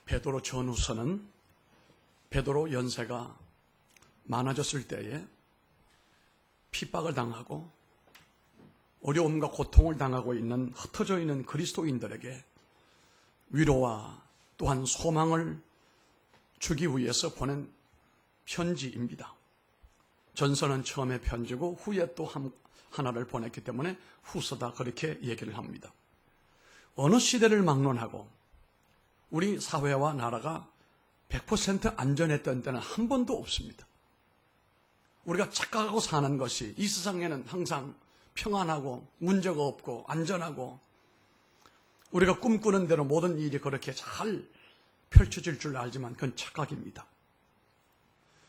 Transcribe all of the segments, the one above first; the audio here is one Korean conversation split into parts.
베드로 전후서는 베드로 연세가 많아졌을 때에 핍박을 당하고 어려움과 고통을 당하고 있는 흩어져 있는 그리스도인들에게 위로와 또한 소망을 주기 위해서 보낸 편지입니다. 전서는 처음에 편지고 후에 또 하나를 보냈기 때문에 후서다 그렇게 얘기를 합니다. 어느 시대를 막론하고 우리 사회와 나라가 100% 안전했던 때는 한 번도 없습니다. 우리가 착각하고 사는 것이 이 세상에는 항상 평안하고 문제가 없고 안전하고 우리가 꿈꾸는 대로 모든 일이 그렇게 잘 펼쳐질 줄 알지만 그건 착각입니다.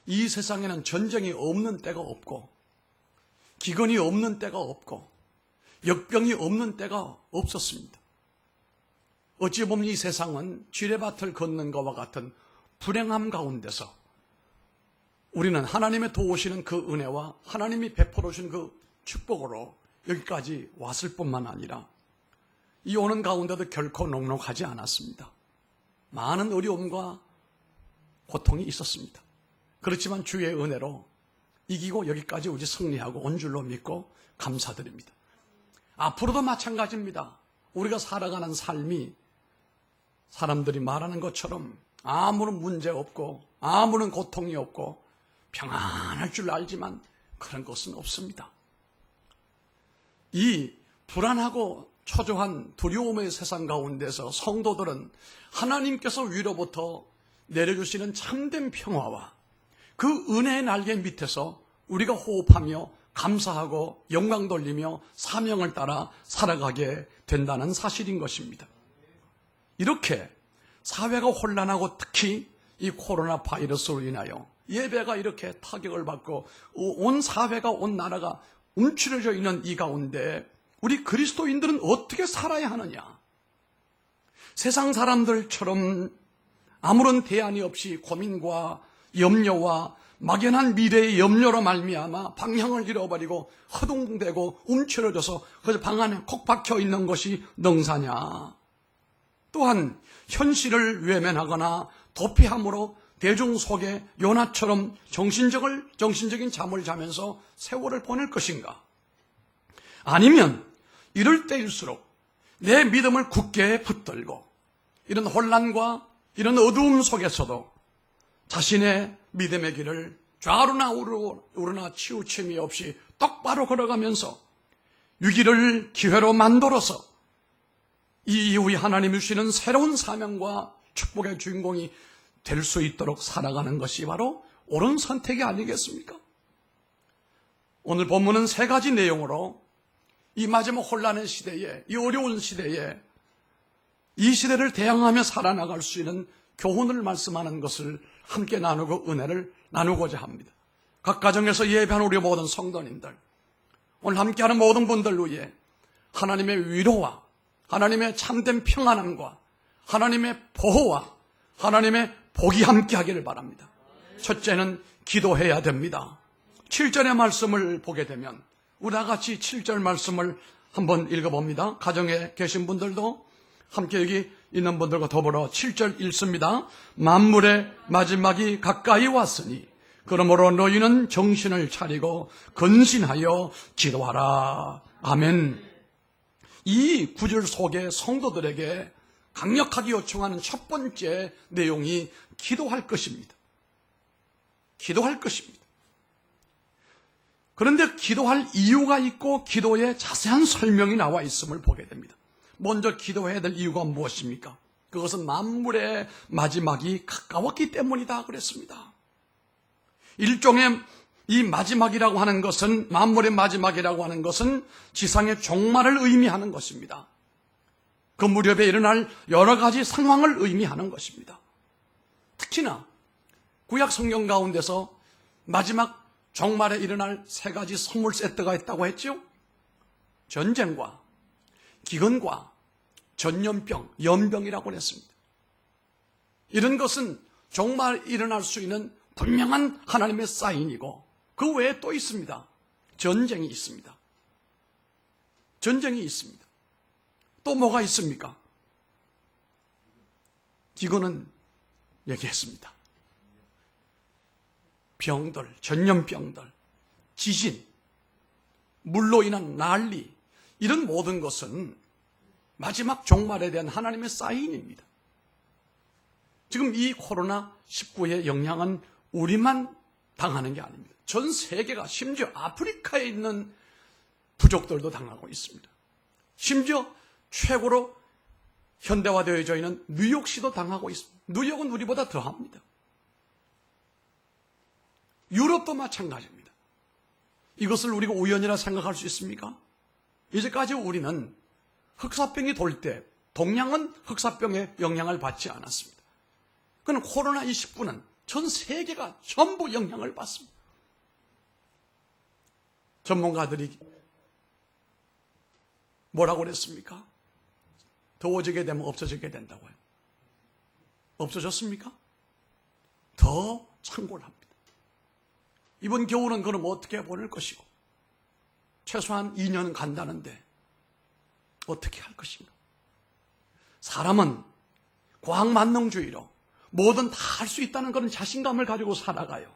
이 세상에는 전쟁이 없는 때가 없고 기근이 없는 때가 없고 역병이 없는 때가 없었습니다. 어찌 보면 이 세상은 지뢰밭을 걷는 것과 같은 불행함 가운데서 우리는 하나님의 도우시는 그 은혜와 하나님이 베풀어 주신 그 축복으로 여기까지 왔을 뿐만 아니라 이 오는 가운데도 결코 녹록하지 않았습니다. 많은 어려움과 고통이 있었습니다. 그렇지만 주의 은혜로 이기고 여기까지 오지 승리하고 온 줄로 믿고 감사드립니다. 앞으로도 마찬가지입니다. 우리가 살아가는 삶이 사람들이 말하는 것처럼 아무런 문제 없고 아무런 고통이 없고 평안할 줄 알지만 그런 것은 없습니다. 이 불안하고 초조한 두려움의 세상 가운데서 성도들은 하나님께서 위로부터 내려주시는 참된 평화와 그 은혜의 날개 밑에서 우리가 호흡하며 감사하고 영광 돌리며 사명을 따라 살아가게 된다는 사실인 것입니다. 이렇게 사회가 혼란하고 특히 이 코로나 바이러스로 인하여 예배가 이렇게 타격을 받고 온 사회가 온 나라가 움츠려져 있는 이 가운데 우리 그리스도인들은 어떻게 살아야 하느냐? 세상 사람들처럼 아무런 대안이 없이 고민과 염려와 막연한 미래의 염려로 말미암아 방향을 잃어버리고 허둥대고 움츠러져서 그저 방 안에 콕 박혀 있는 것이 능사냐? 또한 현실을 외면하거나 도피함으로 대중 속에 요나처럼 정신적인 잠을 자면서 세월을 보낼 것인가? 아니면 이럴 때일수록 내 믿음을 굳게 붙들고 이런 혼란과 이런 어두움 속에서도 자신의 믿음의 길을 좌우나 우르나 치우침이 없이 똑바로 걸어가면서 위기를 기회로 만들어서 이 이후에 하나님이 주시는 새로운 사명과 축복의 주인공이 될 수 있도록 살아가는 것이 바로 옳은 선택이 아니겠습니까? 오늘 본문은 세 가지 내용으로 이 마지막 혼란의 시대에, 이 어려운 시대에 이 시대를 대항하며 살아나갈 수 있는 교훈을 말씀하는 것을 함께 나누고 은혜를 나누고자 합니다. 각 가정에서 예배하는 우리 모든 성도님들, 오늘 함께하는 모든 분들 위해 하나님의 위로와 하나님의 참된 평안함과 하나님의 보호와 하나님의 복이 함께하기를 바랍니다. 첫째는 기도해야 됩니다. 7절의 말씀을 보게 되면 우리 다 같이 7절 말씀을 한번 읽어봅니다. 가정에 계신 분들도 함께 여기 있는 분들과 더불어 7절 읽습니다. 만물의 마지막이 가까이 왔으니 그러므로 너희는 정신을 차리고 근신하여 기도하라. 아멘. 이 구절 속에 성도들에게 강력하게 요청하는 첫 번째 내용이 기도할 것입니다. 기도할 것입니다. 그런데 기도할 이유가 있고 기도에 자세한 설명이 나와 있음을 보게 됩니다. 먼저 기도해야 될 이유가 무엇입니까? 그것은 만물의 마지막이 가까웠기 때문이다 그랬습니다. 일종의 이 마지막이라고 하는 것은, 만물의 마지막이라고 하는 것은 지상의 종말을 의미하는 것입니다. 그 무렵에 일어날 여러 가지 상황을 의미하는 것입니다. 특히나 구약 성경 가운데서 마지막 종말에 일어날 세 가지 선물 세트가 있다고 했죠. 전쟁과 기근과 전염병, 연병이라고 했습니다. 이런 것은 종말에 일어날 수 있는 분명한 하나님의 사인이고 그 외에 또 있습니다. 전쟁이 있습니다. 전쟁이 있습니다. 또 뭐가 있습니까? 기근은 얘기했습니다. 병들, 전염병들, 지진, 물로 인한 난리, 이런 모든 것은 마지막 종말에 대한 하나님의 사인입니다. 지금 이 코로나19의 영향은 우리만 당하는 게 아닙니다. 전 세계가, 심지어 아프리카에 있는 부족들도 당하고 있습니다. 심지어 최고로 현대화되어져 있는 뉴욕시도 당하고 있습니다. 뉴욕은 우리보다 더합니다. 유럽도 마찬가지입니다. 이것을 우리가 우연이라 생각할 수 있습니까? 이제까지 우리는 흑사병이 돌 때 동양은 흑사병의 영향을 받지 않았습니다. 그러나 코로나19는 전 세계가 전부 영향을 받습니다. 전문가들이 뭐라고 그랬습니까? 더워지게 되면 없어지게 된다고요. 없어졌습니까? 더 창궐 합니다. 이번 겨울은 그럼 어떻게 보낼 것이고, 최소한 2년 간다는데 어떻게 할 것인가? 사람은 과학만능주의로 뭐든 다 할 수 있다는 그런 자신감을 가지고 살아가요.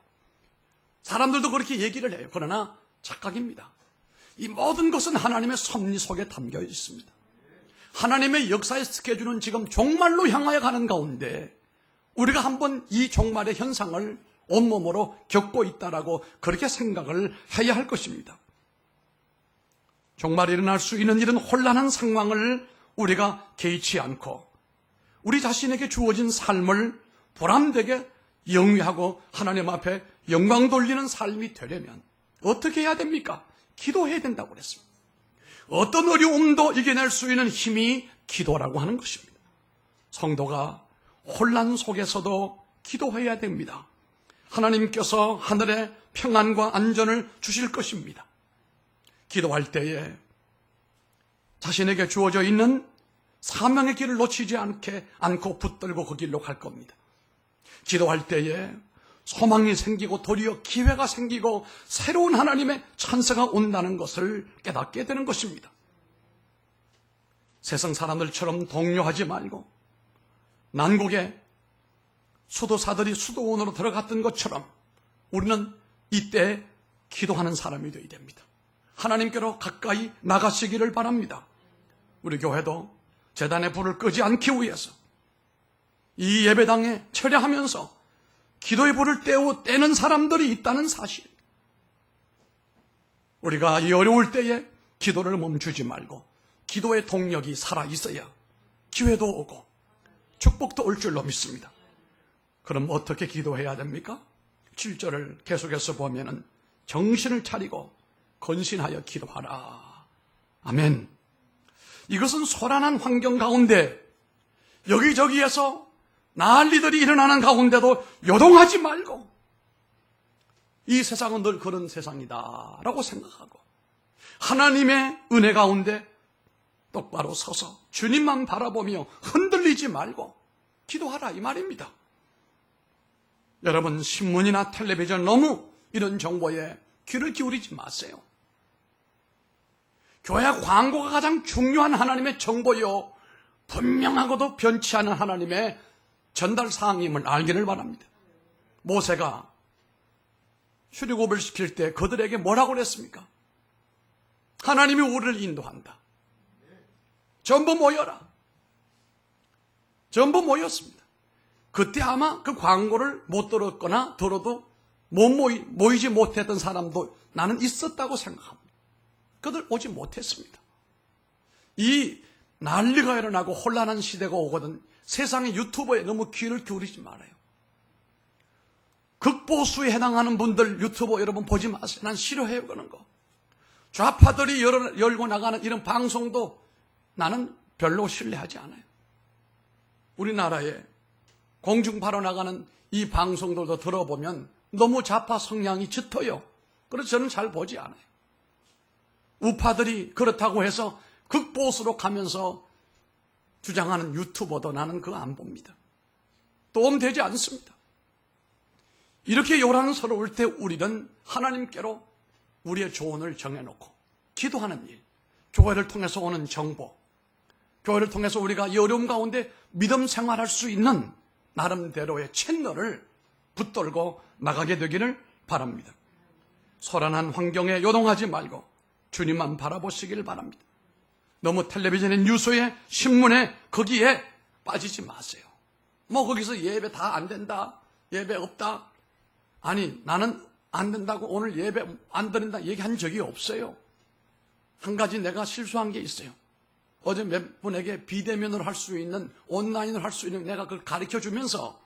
사람들도 그렇게 얘기를 해요. 그러나 착각입니다. 이 모든 것은 하나님의 섭리 속에 담겨 있습니다. 하나님의 역사의 스케줄은 지금 종말로 향하여 가는 가운데 우리가 한번 이 종말의 현상을 온몸으로 겪고 있다라고 그렇게 생각을 해야 할 것입니다. 종말에 일어날 수 있는 이런 혼란한 상황을 우리가 개의치 않고 우리 자신에게 주어진 삶을 보람되게 영위하고 하나님 앞에 영광 돌리는 삶이 되려면 어떻게 해야 됩니까? 기도해야 된다고 그랬습니다. 어떤 어려움도 이겨낼 수 있는 힘이 기도라고 하는 것입니다. 성도가 혼란 속에서도 기도해야 됩니다. 하나님께서 하늘의 평안과 안전을 주실 것입니다. 기도할 때에 자신에게 주어져 있는 사명의 길을 놓치지 않고 붙들고 그 길로 갈 겁니다. 기도할 때에 소망이 생기고 도리어 기회가 생기고 새로운 하나님의 찬스가 온다는 것을 깨닫게 되는 것입니다. 세상 사람들처럼 동요하지 말고 난국에 수도사들이 수도원으로 들어갔던 것처럼 우리는 이때 기도하는 사람이 되어야 됩니다. 하나님께로 가까이 나가시기를 바랍니다. 우리 교회도 제단의 불을 끄지 않기 위해서 이 예배당에 철야하면서 기도의 불을 떼는 사람들이 있다는 사실. 우리가 이 어려울 때에 기도를 멈추지 말고 기도의 동력이 살아있어야 기회도 오고 축복도 올 줄로 믿습니다. 그럼 어떻게 기도해야 됩니까? 7절을 계속해서 보면은 정신을 차리고 건신하여 기도하라. 아멘. 이것은 소란한 환경 가운데 여기저기에서 난리들이 일어나는 가운데도 요동하지 말고 이 세상은 늘 그런 세상이다 라고 생각하고 하나님의 은혜 가운데 똑바로 서서 주님만 바라보며 흔들리지 말고 기도하라 이 말입니다. 여러분 신문이나 텔레비전 너무 이런 정보에 귀를 기울이지 마세요. 교회 광고가 가장 중요한 하나님의 정보요 분명하고도 변치 않은 하나님의 전달 사항임을 알기를 바랍니다. 모세가 출애굽을 시킬 때 그들에게 뭐라고 그랬습니까? 하나님이 우리를 인도한다. 전부 모여라. 전부 모였습니다. 그때 아마 그 광고를 못 들었거나 들어도 모이지 못했던 사람도 나는 있었다고 생각합니다. 그들 오지 못했습니다. 이 난리가 일어나고 혼란한 시대가 오거든 세상의 유튜버에 너무 귀를 기울이지 말아요. 극보수에 해당하는 분들 유튜버 여러분 보지 마세요. 난 싫어해요 그런 거. 좌파들이 열고 나가는 이런 방송도 나는 별로 신뢰하지 않아요. 우리나라에 공중파로 나가는 이 방송들도 들어보면 너무 좌파 성향이 짙어요. 그래서 저는 잘 보지 않아요. 우파들이 그렇다고 해서 극보수로 가면서 주장하는 유튜버도 나는 그거 안 봅니다. 도움되지 않습니다. 이렇게 요란스러울 때 우리는 하나님께로 우리의 조언을 정해놓고 기도하는 일, 교회를 통해서 오는 정보, 교회를 통해서 우리가 이 어려움 가운데 믿음 생활할 수 있는 나름대로의 채널을 붙들고 나가게 되기를 바랍니다. 소란한 환경에 요동하지 말고 주님만 바라보시길 바랍니다. 너무 텔레비전에, 뉴스에, 신문에 거기에 빠지지 마세요. 뭐 거기서 예배 다 안 된다, 예배 없다. 아니, 나는 안 된다고 오늘 예배 안 드린다 얘기한 적이 없어요. 한 가지 내가 실수한 게 있어요. 어제 몇 분에게 비대면으로 할 수 있는, 온라인으로 할 수 있는 내가 그걸 가르쳐 주면서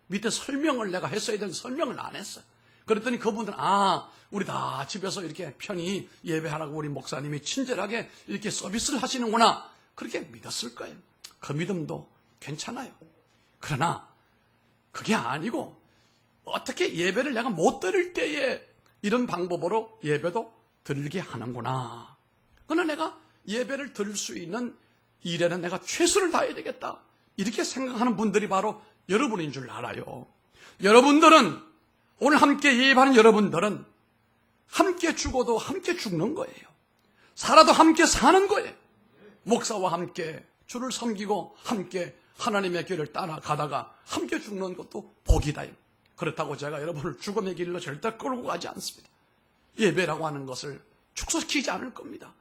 밑에 설명을 내가 했어야 되는데 설명을 안 했어요. 그랬더니 그분들은 우리 다 집에서 이렇게 편히 예배하라고 우리 목사님이 친절하게 이렇게 서비스를 하시는구나, 그렇게 믿었을 거예요. 그 믿음도 괜찮아요. 그러나 그게 아니고 어떻게 예배를 내가 못 드릴 때에 이런 방법으로 예배도 드리게 하는구나. 그러나 내가 예배를 드릴 수 있는 일에는 내가 최선을 다해야 되겠다, 이렇게 생각하는 분들이 바로 여러분인 줄 알아요. 여러분들은, 오늘 함께 예배하는 여러분들은 함께 죽어도 함께 죽는 거예요. 살아도 함께 사는 거예요. 목사와 함께 주를 섬기고 함께 하나님의 길을 따라가다가 함께 죽는 것도 복이다. 그렇다고 제가 여러분을 죽음의 길로 절대 끌고 가지 않습니다. 예배라고 하는 것을 축소시키지 않을 겁니다.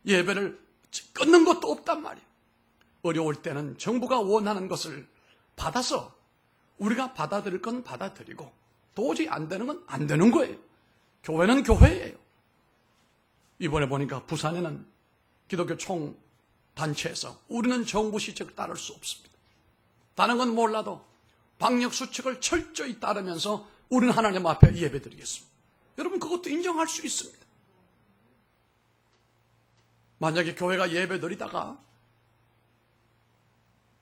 예배를 끊는 것도 없단 말이에요. 어려울 때는 정부가 원하는 것을 받아서 우리가 받아들일 건 받아들이고 도저히 안 되는 건 안 되는 거예요. 교회는 교회예요. 이번에 보니까 부산에는 기독교 총단체에서 우리는 정부 시책을 따를 수 없습니다. 다른 건 몰라도 방역 수칙을 철저히 따르면서 우리는 하나님 앞에 예배드리겠습니다. 여러분, 그것도 인정할 수 있습니다. 만약에 교회가 예배드리다가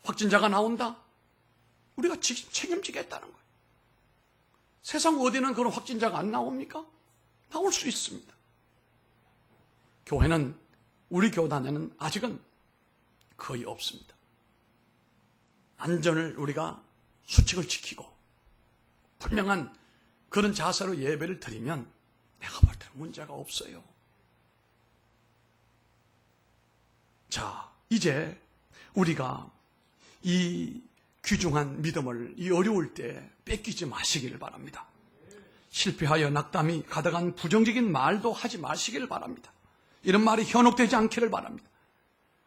확진자가 나온다? 우리가 책임지겠다는 거예요. 세상 어디는 그런 확진자가 안 나옵니까? 나올 수 있습니다. 교회는, 우리 교단에는 아직은 거의 없습니다. 안전을 우리가 수칙을 지키고 분명한 그런 자세로 예배를 드리면 내가 볼 때는 문제가 없어요. 자, 이제 우리가 이 귀중한 믿음을 이 어려울 때 뺏기지 마시기를 바랍니다. 실패하여 낙담이 가득한 부정적인 말도 하지 마시기를 바랍니다. 이런 말이 현혹되지 않기를 바랍니다.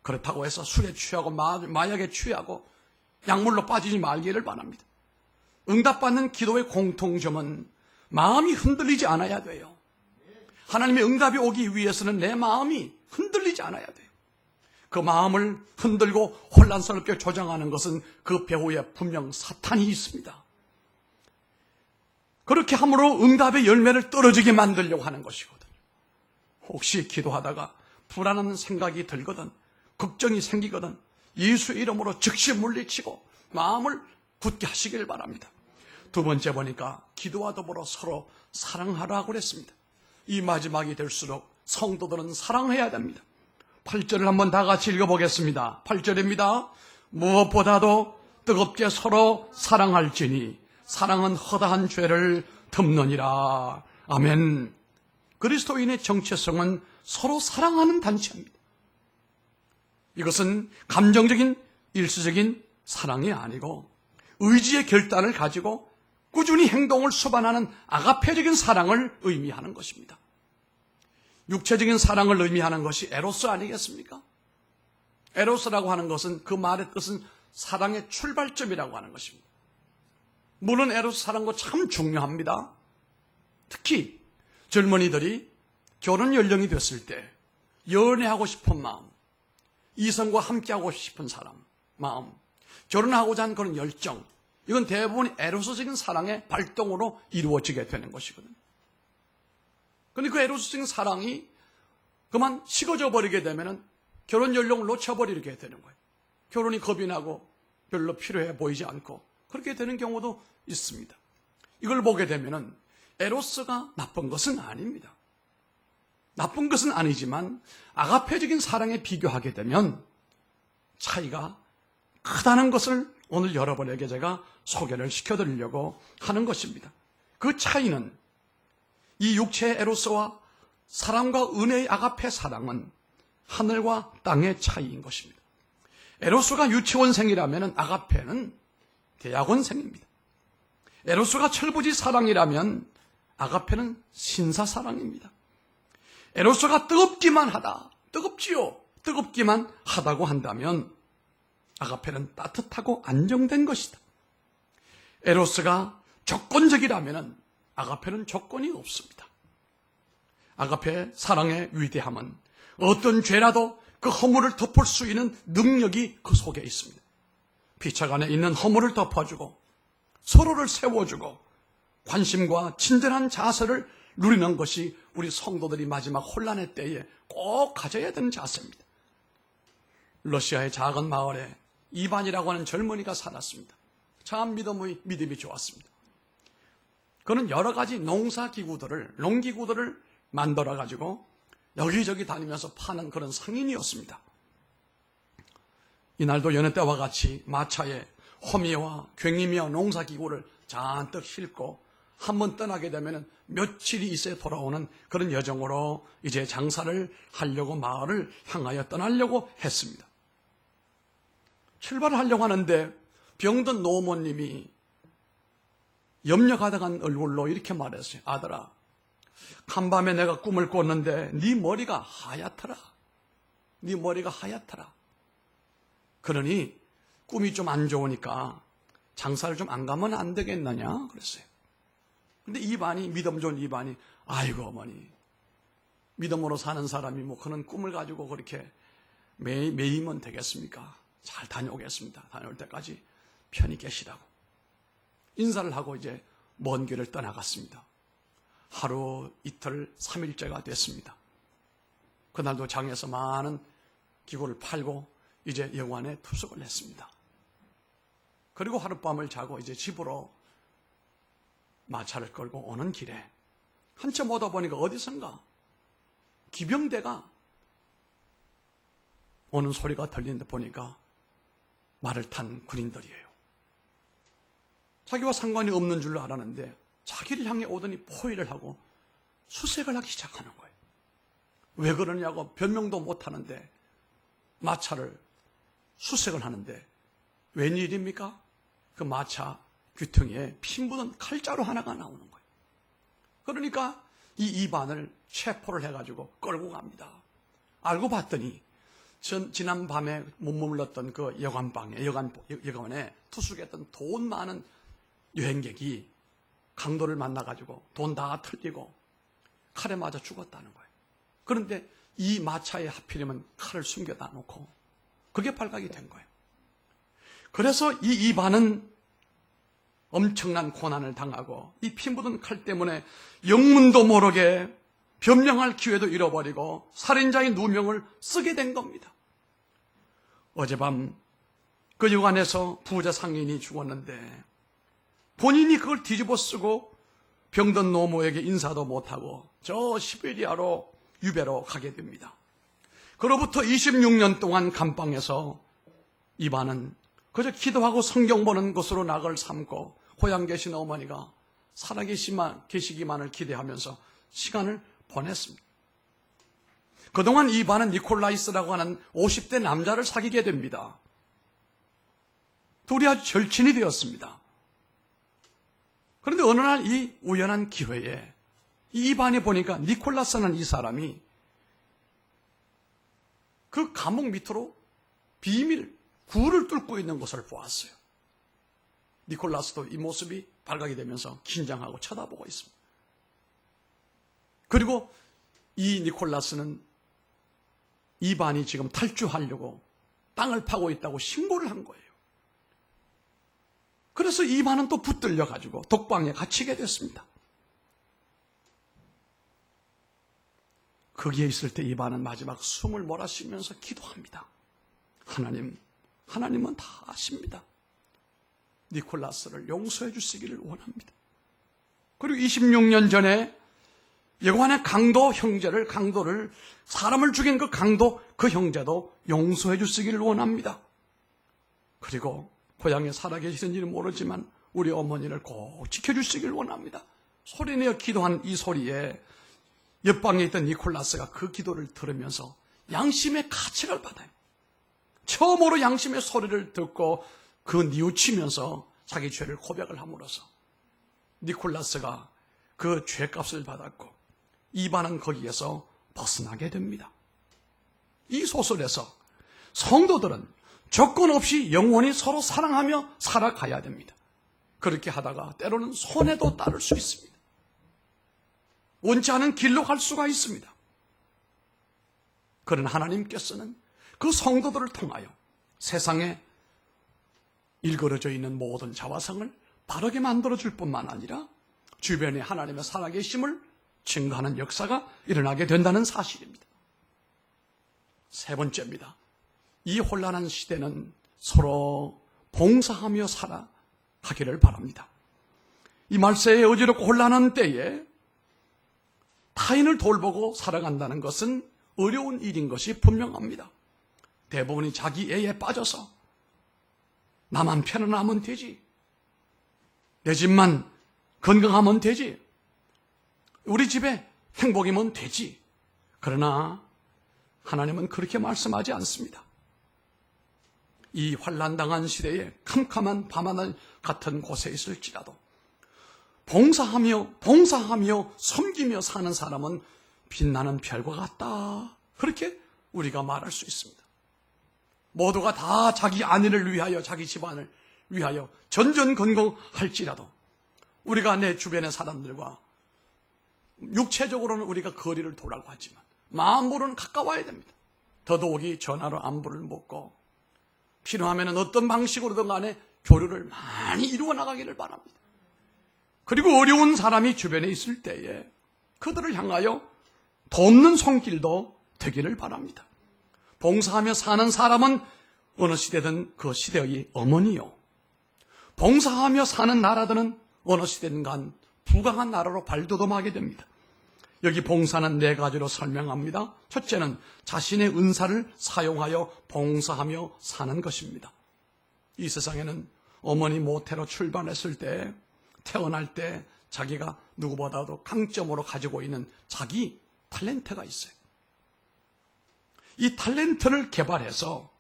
그렇다고 해서 술에 취하고 마약에 취하고 약물로 빠지지 말기를 바랍니다. 응답받는 기도의 공통점은 마음이 흔들리지 않아야 돼요. 하나님의 응답이 오기 위해서는 내 마음이 흔들리지 않아야 돼요. 그 마음을 흔들고 혼란스럽게 조장하는 것은 그 배후에 분명 사탄이 있습니다. 그렇게 함으로 응답의 열매를 떨어지게 만들려고 하는 것이거든요. 혹시 기도하다가 불안한 생각이 들거든, 걱정이 생기거든, 예수의 이름으로 즉시 물리치고 마음을 굳게 하시길 바랍니다. 두 번째 보니까 기도와 더불어 서로 사랑하라고 그랬습니다. 이 마지막이 될수록 성도들은 사랑해야 됩니다. 8절을 한번 다 같이 읽어보겠습니다. 8절입니다. 무엇보다도 뜨겁게 서로 사랑할지니 사랑은 허다한 죄를 덮느니라. 아멘. 그리스도인의 정체성은 서로 사랑하는 단체입니다. 이것은 감정적인 일시적인 사랑이 아니고 의지의 결단을 가지고 꾸준히 행동을 수반하는 아가페적인 사랑을 의미하는 것입니다. 육체적인 사랑을 의미하는 것이 에로스 아니겠습니까? 에로스라고 하는 것은, 그 말의 뜻은 사랑의 출발점이라고 하는 것입니다. 물론 에로스 사랑도 참 중요합니다. 특히 젊은이들이 결혼 연령이 됐을 때 연애하고 싶은 마음, 이성과 함께하고 싶은 사람 마음, 결혼하고자 하는 그런 열정, 이건 대부분 에로스적인 사랑의 발동으로 이루어지게 되는 것이거든요. 그런데 그 에로스적인 사랑이 그만 식어져 버리게 되면 결혼 연령을 놓쳐버리게 되는 거예요. 결혼이 겁이 나고 별로 필요해 보이지 않고 그렇게 되는 경우도 있습니다. 이걸 보게 되면 에로스가 나쁜 것은 아닙니다. 나쁜 것은 아니지만 아가페적인 사랑에 비교하게 되면 차이가 크다는 것을 오늘 여러분에게 제가 소개를 시켜드리려고 하는 것입니다. 그 차이는, 이 육체의 에로스와 사랑과 은혜의 아가페 사랑은 하늘과 땅의 차이인 것입니다. 에로스가 유치원생이라면 아가페는 대학원생입니다. 에로스가 철부지 사랑이라면 아가페는 신사 사랑입니다. 에로스가 뜨겁기만 하다, 뜨겁지요, 뜨겁기만 하다고 한다면 아가페는 따뜻하고 안정된 것이다. 에로스가 조건적이라면 아가페는 조건이 없습니다. 아가페의 사랑의 위대함은 어떤 죄라도 그 허물을 덮을 수 있는 능력이 그 속에 있습니다. 피차간에 있는 허물을 덮어주고 서로를 세워주고 관심과 친절한 자세를 누리는 것이 우리 성도들이 마지막 혼란의 때에 꼭 가져야 되는 자세입니다. 러시아의 작은 마을에 이반이라고 하는 젊은이가 살았습니다. 참 믿음이 좋았습니다. 그는 여러 가지 농기구들을 만들어가지고 여기저기 다니면서 파는 그런 상인이었습니다. 이날도 여느 때와 같이 마차에 호미와 괭이며 농사기구를 잔뜩 싣고 한번 떠나게 되면 며칠이 있어야 돌아오는 그런 여정으로 이제 장사를 하려고 마을을 향하여 떠나려고 했습니다. 출발을 하려고 하는데 병든 노모님이 염려가득한 얼굴로 이렇게 말했어요. 아들아, 간밤에 내가 꿈을 꿨는데 네 머리가 하얗더라. 네 머리가 하얗더라. 그러니 꿈이 좀 안 좋으니까 장사를 좀 안 가면 안 되겠느냐 그랬어요. 근데 이반이, 믿음 좋은 이반이, 아이고 어머니, 믿음으로 사는 사람이 뭐 그런 꿈을 가지고 그렇게 매이면 되겠습니까? 잘 다녀오겠습니다. 다녀올 때까지 편히 계시라고 인사를 하고 이제 먼 길을 떠나갔습니다. 하루, 이틀, 3일째가 됐습니다. 그날도 장에서 많은 기구를 팔고 이제 여관에 투숙을 했습니다. 그리고 하룻밤을 자고 이제 집으로 마차를 끌고 오는 길에 한참 오다 보니까 어디선가 기병대가 오는 소리가 들리는데 보니까 말을 탄 군인들이에요. 자기와 상관이 없는 줄로 알았는데 자기를 향해 오더니 포위를 하고 수색을 하기 시작하는 거예요. 왜 그러냐고 변명도 못하는데 마차를 수색을 하는데 웬일입니까? 그 마차 귀퉁이에 피 묻은 칼자루 하나가 나오는 거예요. 그러니까 이 이반을 체포를 해가지고 끌고 갑니다. 알고 봤더니 지난 밤에 머물렀던 그 여관에 투숙했던 돈 많은 여행객이 강도를 만나가지고 돈 다 틀리고 칼에 맞아 죽었다는 거예요. 그런데 이 마차에 하필이면 칼을 숨겨다 놓고 그게 발각이 된 거예요. 그래서 이 이반은 엄청난 고난을 당하고 이 피 묻은 칼 때문에 영문도 모르게 변명할 기회도 잃어버리고 살인자의 누명을 쓰게 된 겁니다. 어젯밤 그 여관에서 부자 상인이 죽었는데 본인이 그걸 뒤집어 쓰고 병든 노모에게 인사도 못하고 저 시베리아로 유배로 가게 됩니다. 그로부터 26년 동안 감방에서 이반은 그저 기도하고 성경 보는 것으로 낙을 삼고 고향 계신 어머니가 살아계시기만을 기대하면서 시간을 보냈습니다. 그동안 이반은 니콜라이스라고 하는 50대 남자를 사귀게 됩니다. 둘이 아주 절친이 되었습니다. 그런데 어느 날 이 우연한 기회에 이 이반이 보니까 니콜라스는 이 사람이 그 감옥 밑으로 굴을 뚫고 있는 것을 보았어요. 니콜라스도 이 모습이 발각이 되면서 긴장하고 쳐다보고 있습니다. 그리고 이 니콜라스는 이반이 지금 탈주하려고 땅을 파고 있다고 신고를 한 거예요. 그래서 이반은 또 붙들려가지고 독방에 갇히게 됐습니다. 거기에 있을 때 이반은 마지막 숨을 몰아쉬면서 기도합니다. 하나님은 다 아십니다. 니콜라스를 용서해 주시기를 원합니다. 그리고 26년 전에 여관의 강도를 사람을 죽인 그 형제도 용서해 주시기를 원합니다. 그리고 고향에 살아계시는지는 모르지만 우리 어머니를 꼭 지켜주시기를 원합니다. 소리내어 기도한 이 소리에 옆방에 있던 니콜라스가 그 기도를 들으면서 양심의 가책을 받아요. 처음으로 양심의 소리를 듣고 그 뉘우치면서 자기 죄를 고백을 함으로써 니콜라스가 그 죄값을 받았고 이반은 거기에서 벗어나게 됩니다. 이 소설에서 성도들은 조건 없이 영원히 서로 사랑하며 살아가야 됩니다. 그렇게 하다가 때로는 손해도 따를 수 있습니다. 원치 않은 길로 갈 수가 있습니다. 그런 하나님께서는 그 성도들을 통하여 세상에 일그러져 있는 모든 자화상을 바르게 만들어줄 뿐만 아니라 주변에 하나님의 살아계심을 증거하는 역사가 일어나게 된다는 사실입니다. 세 번째입니다. 이 혼란한 시대는 서로 봉사하며 살아가기를 바랍니다. 이 말세에 어지럽고 혼란한 때에 타인을 돌보고 살아간다는 것은 어려운 일인 것이 분명합니다. 대부분이 자기 애에 빠져서 나만 편안하면 되지, 내 집만 건강하면 되지, 우리 집에 행복이면 되지. 그러나 하나님은 그렇게 말씀하지 않습니다. 이 환난당한 시대에 캄캄한 밤하늘 같은 곳에 있을지라도 봉사하며 섬기며 사는 사람은 빛나는 별과 같다. 그렇게 우리가 말할 수 있습니다. 모두가 다 자기 안위를 위하여 자기 집안을 위하여 전전긍긍할지라도 우리가 내 주변의 사람들과 육체적으로는 우리가 거리를 두라고 하지만 마음으로는 가까워야 됩니다. 더더욱이 전화로 안부를 묻고 필요하면 어떤 방식으로든 간에 교류를 많이 이루어 나가기를 바랍니다. 그리고 어려운 사람이 주변에 있을 때에 그들을 향하여 돕는 손길도 되기를 바랍니다. 봉사하며 사는 사람은 어느 시대든 그 시대의 어머니요, 봉사하며 사는 나라들은 어느 시대든 간 부강한 나라로 발돋움하게 됩니다. 여기 봉사는 네 가지로 설명합니다. 첫째는 자신의 은사를 사용하여 봉사하며 사는 것입니다. 이 세상에는 어머니 모태로 출발했을 때, 태어날 때 자기가 누구보다도 강점으로 가지고 있는 자기 탤런트가 있어요. 이 탤런트를 개발해서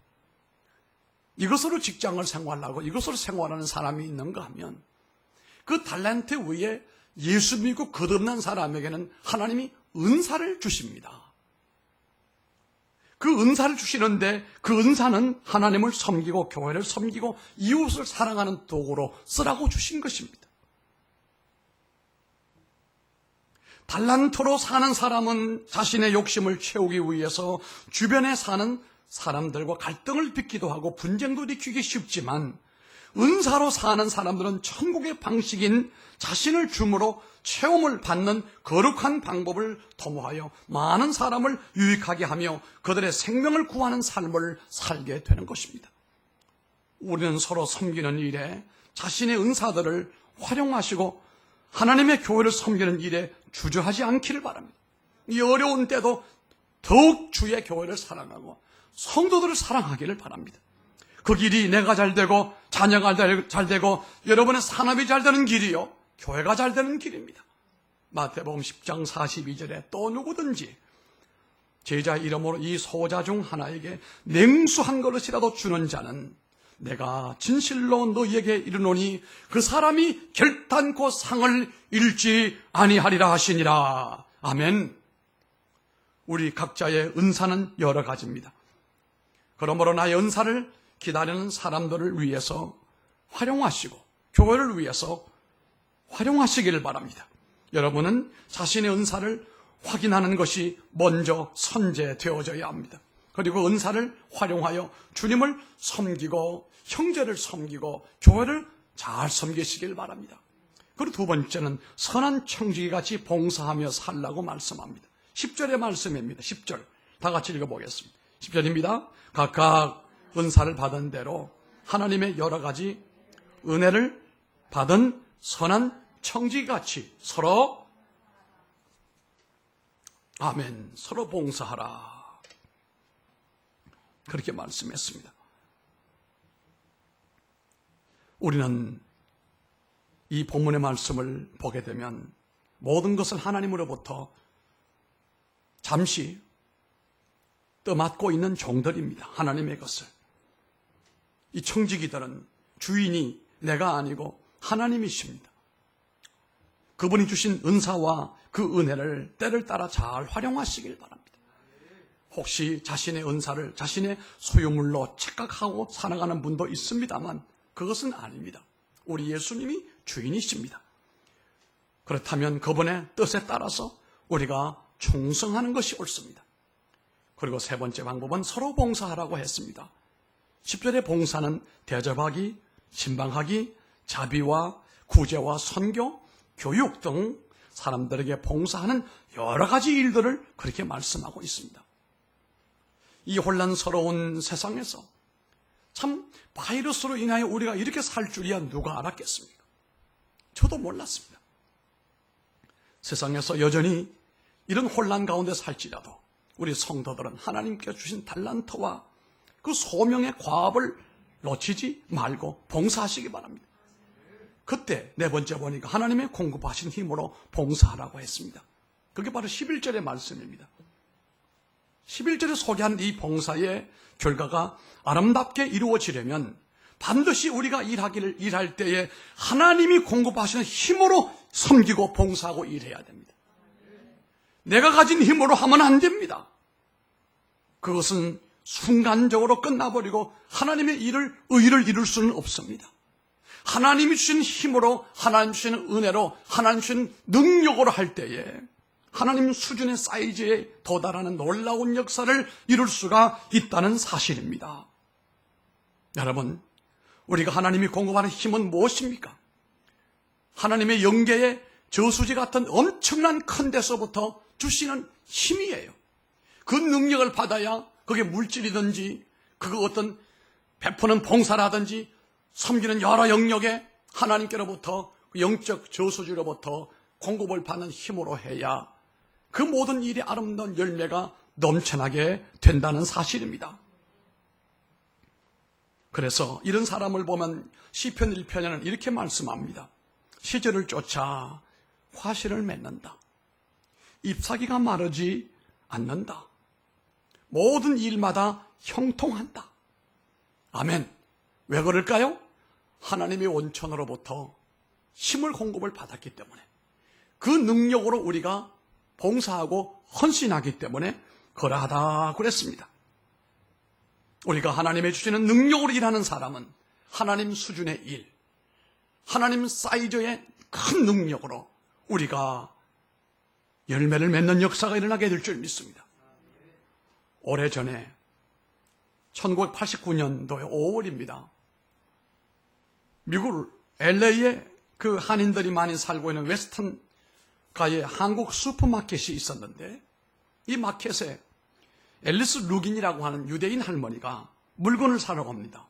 이것으로 직장을 생활하고 이것으로 생활하는 사람이 있는가 하면 그 탤런트 위에 예수 믿고 거듭난 사람에게는 하나님이 은사를 주십니다. 그 은사를 주시는데 그 은사는 하나님을 섬기고 교회를 섬기고 이웃을 사랑하는 도구로 쓰라고 주신 것입니다. 달란트로 사는 사람은 자신의 욕심을 채우기 위해서 주변에 사는 사람들과 갈등을 빚기도 하고 분쟁도 일으키기 쉽지만 은사로 사는 사람들은 천국의 방식인 자신을 줌으로 체험을 받는 거룩한 방법을 도모하여 많은 사람을 유익하게 하며 그들의 생명을 구하는 삶을 살게 되는 것입니다. 우리는 서로 섬기는 일에 자신의 은사들을 활용하시고 하나님의 교회를 섬기는 일에 주저하지 않기를 바랍니다. 이 어려운 때도 더욱 주의 교회를 사랑하고 성도들을 사랑하기를 바랍니다. 그 길이 내가 잘 되고 자녀가 잘 되고 여러분의 산업이 잘 되는 길이요, 교회가 잘 되는 길입니다. 마태복음 10장 42절에 또 누구든지 제자 이름으로 이 소자 중 하나에게 냉수 한 그릇이라도 주는 자는 내가 진실로 너희에게 이르노니 그 사람이 결단코 상을 잃지 아니하리라 하시니라. 아멘. 우리 각자의 은사는 여러 가지입니다. 그러므로 나의 은사를 기다리는 사람들을 위해서 활용하시고 교회를 위해서 활용하시기를 바랍니다. 여러분은 자신의 은사를 확인하는 것이 먼저 선제되어져야 합니다. 그리고 은사를 활용하여 주님을 섬기고 형제를 섬기고 교회를 잘 섬기시길 바랍니다. 그리고 두 번째는 선한 청지기같이 봉사하며 살라고 말씀합니다. 10절의 말씀입니다. 10절 다 같이 읽어보겠습니다. 10절입니다. 각각 은사를 받은 대로 하나님의 여러 가지 은혜를 받은 선한 청지기같이 서로 아멘, 서로 봉사하라. 그렇게 말씀했습니다. 우리는 이 본문의 말씀을 보게 되면 모든 것을 하나님으로부터 잠시 떠맡고 있는 종들입니다. 하나님의 것을. 이 청지기들은 주인이 내가 아니고 하나님이십니다. 그분이 주신 은사와 그 은혜를 때를 따라 잘 활용하시길 바랍니다. 혹시 자신의 은사를 자신의 소유물로 착각하고 살아가는 분도 있습니다만 그것은 아닙니다. 우리 예수님이 주인이십니다. 그렇다면 그분의 뜻에 따라서 우리가 충성하는 것이 옳습니다. 그리고 세 번째 방법은 서로 봉사하라고 했습니다. 10절의 봉사는 대접하기, 신방하기, 자비와 구제와 선교, 교육 등 사람들에게 봉사하는 여러 가지 일들을 그렇게 말씀하고 있습니다. 이 혼란스러운 세상에서 참 바이러스로 인하여 우리가 이렇게 살 줄이야 누가 알았겠습니까? 저도 몰랐습니다. 세상에서 여전히 이런 혼란 가운데 살지라도 우리 성도들은 하나님께 주신 달란트와 그 소명의 과업을 놓치지 말고 봉사하시기 바랍니다. 그때 네 번째 보니까 하나님의 공급하신 힘으로 봉사하라고 했습니다. 그게 바로 11절의 말씀입니다. 11절에 소개한 이 봉사의 결과가 아름답게 이루어지려면 반드시 우리가 일할 때에 하나님이 공급하시는 힘으로 섬기고 봉사하고 일해야 됩니다. 내가 가진 힘으로 하면 안 됩니다. 그것은 순간적으로 끝나버리고 하나님의 의를 이룰 수는 없습니다. 하나님이 주신 힘으로, 하나님 주시는 은혜로, 하나님 주시는 능력으로 할 때에 하나님 수준의 사이즈에 도달하는 놀라운 역사를 이룰 수가 있다는 사실입니다. 여러분, 우리가 하나님이 공급하는 힘은 무엇입니까? 하나님의 영계의 저수지 같은 엄청난 큰 데서부터 주시는 힘이에요. 그 능력을 받아야 그게 물질이든지 그거 어떤 베푸는 봉사라든지 섬기는 여러 영역에 하나님께로부터 그 영적 저수지로부터 공급을 받는 힘으로 해야 그 모든 일의 아름다운 열매가 넘쳐나게 된다는 사실입니다. 그래서 이런 사람을 보면 시편 1편에는 이렇게 말씀합니다. 시절을 쫓아 화실을 맺는다. 잎사귀가 마르지 않는다. 모든 일마다 형통한다. 아멘. 왜 그럴까요? 하나님의 원천으로부터 힘을 공급을 받았기 때문에 그 능력으로 우리가 봉사하고 헌신하기 때문에 그러하다 그랬습니다. 우리가 하나님의 주시는 능력으로 일하는 사람은 하나님 수준의 일, 하나님 사이즈의 큰 능력으로 우리가 열매를 맺는 역사가 일어나게 될 줄 믿습니다. 오래전에 1989년도의 5월입니다. 미국 LA에 그 한인들이 많이 살고 있는 웨스턴가에 한국 슈퍼마켓이 있었는데 이 마켓에 앨리스 루긴이라고 하는 유대인 할머니가 물건을 사러 갑니다.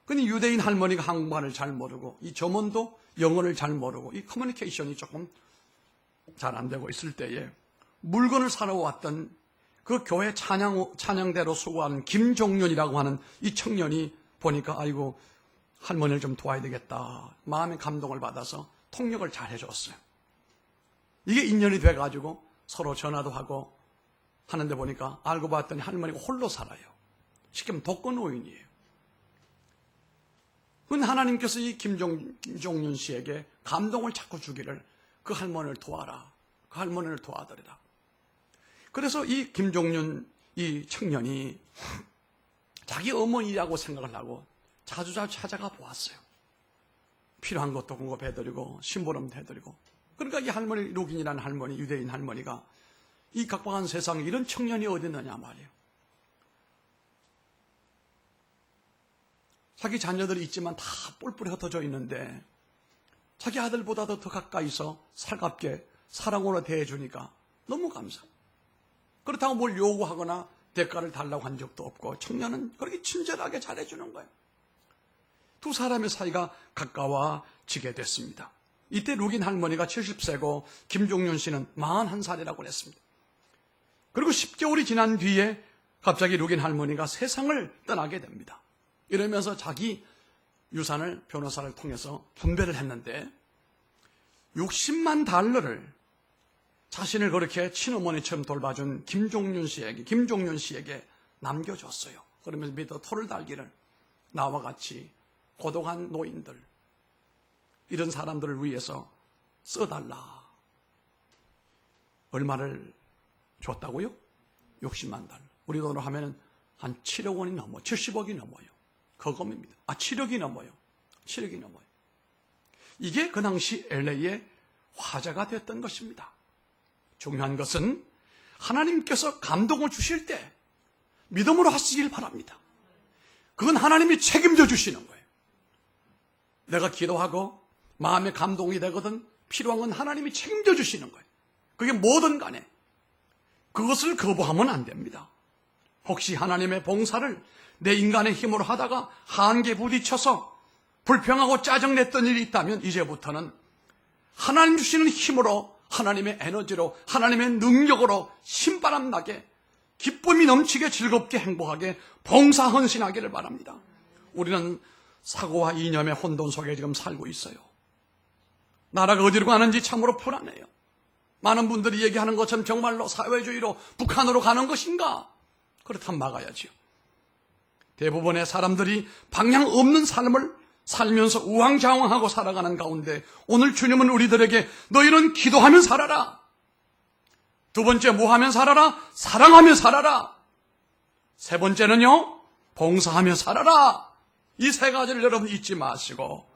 근데 유대인 할머니가 한국말을 잘 모르고 이 점원도 영어를 잘 모르고 이 커뮤니케이션이 조금 잘 안 되고 있을 때에 물건을 사러 왔던 그 교회 찬양대로 수고하는 김종윤이라고 하는 이 청년이 보니까 아이고 할머니를 좀 도와야 되겠다. 마음의 감동을 받아서 통역을 잘 해줬어요. 이게 인연이 돼가지고 서로 전화도 하고 하는데 보니까 알고 봤더니 할머니가 홀로 살아요. 쉽게 말하면 독거노인이에요. 그건 하나님께서 이 김종윤 씨에게 감동을 자꾸 주기를 그 할머니를 도와라. 그 할머니를 도와드리라. 그래서 이 김종윤 이 청년이 자기 어머니라고 생각을 하고 자주 찾아가 보았어요. 필요한 것도 공급해드리고 심부름도 해드리고. 그러니까 이 할머니 루긴이라는 할머니, 유대인 할머니가 이 각박한 세상에 이런 청년이 어디 있느냐 말이에요. 자기 자녀들이 있지만 다 뿔뿔이 흩어져 있는데 자기 아들보다도 더 가까이서 살갑게 사랑으로 대해주니까 너무 감사. 그렇다고 뭘 요구하거나 대가를 달라고 한 적도 없고 청년은 그렇게 친절하게 잘해주는 거예요. 두 사람의 사이가 가까워지게 됐습니다. 이때 루긴 할머니가 70세고 김종윤 씨는 41살이라고 했습니다. 그리고 10개월이 지난 뒤에 갑자기 루긴 할머니가 세상을 떠나게 됩니다. 이러면서 자기 유산을 변호사를 통해서 분배를 했는데 60만 달러를 자신을 그렇게 친어머니처럼 돌봐준 김종윤 씨에게 남겨줬어요. 그러면서 밑에 토를 달기를 나와 같이 고독한 노인들, 이런 사람들을 위해서 써달라. 얼마를 줬다고요? 60만 달러. 우리 돈으로 하면 한 7억 원이 넘어요. 70억이 넘어요. 거금입니다. 7억이 넘어요. 7억이 넘어요. 이게 그 당시 LA의 화제가 됐던 것입니다. 중요한 것은 하나님께서 감동을 주실 때 믿음으로 하시길 바랍니다. 그건 하나님이 책임져 주시는 거예요. 내가 기도하고 마음에 감동이 되거든 필요한 건 하나님이 책임져 주시는 거예요. 그게 뭐든 간에 그것을 거부하면 안 됩니다. 혹시 하나님의 봉사를 내 인간의 힘으로 하다가 한계에 부딪혀서 불평하고 짜증냈던 일이 있다면 이제부터는 하나님 주시는 힘으로, 하나님의 에너지로, 하나님의 능력으로 신바람 나게 기쁨이 넘치게 즐겁게 행복하게 봉사 헌신하기를 바랍니다. 우리는 사고와 이념의 혼돈 속에 지금 살고 있어요. 나라가 어디로 가는지 참으로 불안해요. 많은 분들이 얘기하는 것처럼 정말로 사회주의로 북한으로 가는 것인가? 그렇다면 막아야지요. 대부분의 사람들이 방향 없는 삶을 살면서 우왕좌왕하고 살아가는 가운데 오늘 주님은 우리들에게 너희는 기도하며 살아라. 두 번째 뭐 하며 살아라? 사랑하며 살아라. 세 번째는요, 봉사하며 살아라. 이 세 가지를 여러분 잊지 마시고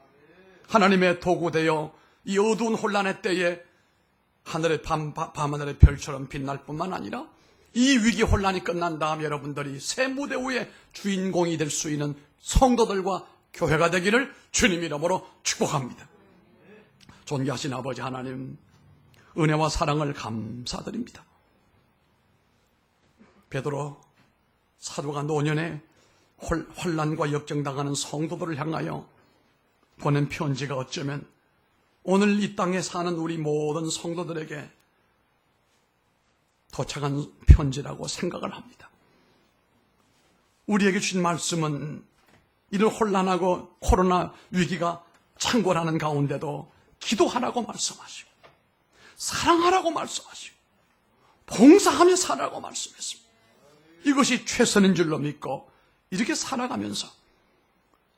하나님의 도구 되어 이 어두운 혼란의 때에 하늘의 밤하늘의 별처럼 빛날 뿐만 아니라 이 위기 혼란이 끝난 다음 여러분들이 새 무대 위에 주인공이 될 수 있는 성도들과 교회가 되기를 주님 이름으로 축복합니다. 존귀하신 아버지 하나님, 은혜와 사랑을 감사드립니다. 베드로 사도가 노년에 혼란과 역정당하는 성도들을 향하여 보낸 편지가 어쩌면 오늘 이 땅에 사는 우리 모든 성도들에게 도착한 편지라고 생각을 합니다. 우리에게 주신 말씀은 이런 혼란하고 코로나 위기가 창궐하는 가운데도 기도하라고 말씀하시고 사랑하라고 말씀하시고 봉사하며 살아라고 말씀했습니다. 이것이 최선인 줄로 믿고 이렇게 살아가면서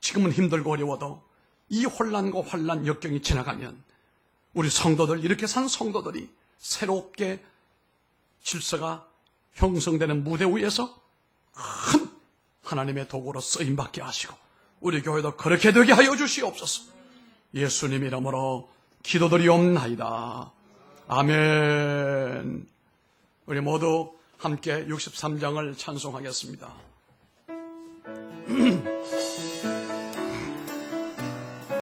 지금은 힘들고 어려워도 이 혼란과 환난 역경이 지나가면 우리 성도들, 이렇게 산 성도들이 새롭게 질서가 형성되는 무대 위에서 큰 하나님의 도구로 쓰임받게 하시고 우리 교회도 그렇게 되게 하여 주시옵소서. 예수님 이름으로 기도드리옵나이다. 아멘. 우리 모두 함께 63장을 찬송하겠습니다.